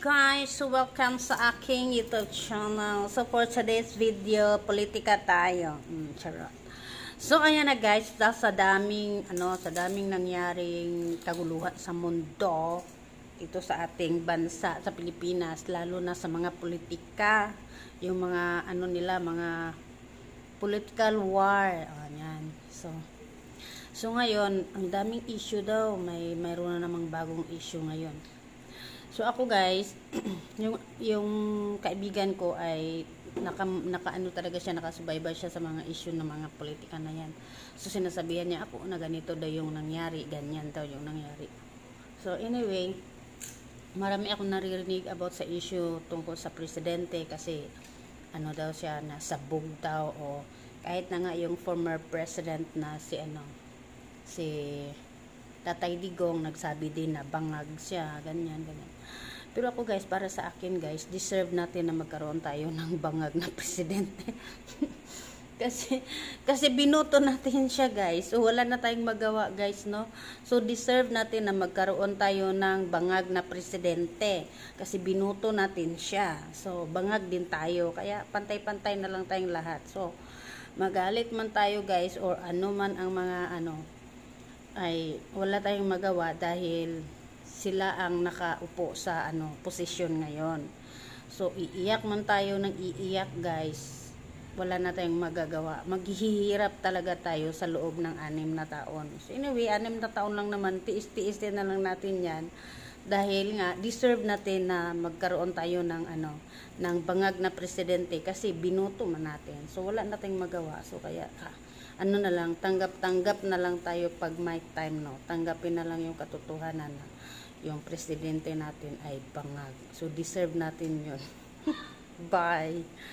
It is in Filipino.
guys, so welcome sa aking YouTube channel. So for today's video, politika tayo. Charot. So ayan na guys, sa daming nangyaring kaguluhan sa mundo, ito sa ating bansa, sa Pilipinas, lalo na sa mga politika, yung mga mga political war. Ayan. So ngayon, ang daming issue daw, mayroon na namang bagong issue ngayon. So ako guys, yung kaibigan ko ay talaga siya, nakasubaybay siya sa mga issue ng mga politika na yan. So sinasabihan niya ako na ganito daw yung nangyari, ganyan daw yung nangyari. So anyway, marami akong naririnig about sa issue tungkol sa presidente kasi daw siya, nasabog daw, o kahit na nga yung former president na si Tatay Digong nagsabi din na bangag siya, ganyan. Pero ako guys, para sa akin guys, deserve natin na magkaroon tayo ng bangag na presidente. kasi binoto natin siya guys. So wala na tayong magawa guys, no? So deserve natin na magkaroon tayo ng bangag na presidente. Kasi binoto natin siya. So bangag din tayo. Kaya pantay-pantay na lang tayong lahat. So magalit man tayo guys, or ano man ang mga ay wala tayong magawa dahil sila ang nakaupo sa posisyon ngayon. So iiyak man tayo ng iiyak guys, wala na tayong magagawa. Maghihirap talaga tayo sa loob ng 6 na taon. So anyway, 6 na taon lang naman, tiis-tiis din na lang natin yan, dahil nga deserve natin na magkaroon tayo ng ng bangag na presidente kasi binoto man natin. So wala na tayong magawa. So kaya na lang, tanggap na lang tayo pag may time, no? Tanggapin na lang yung katotohanan na yung presidente natin ay bangag. So deserve natin yun. Bye.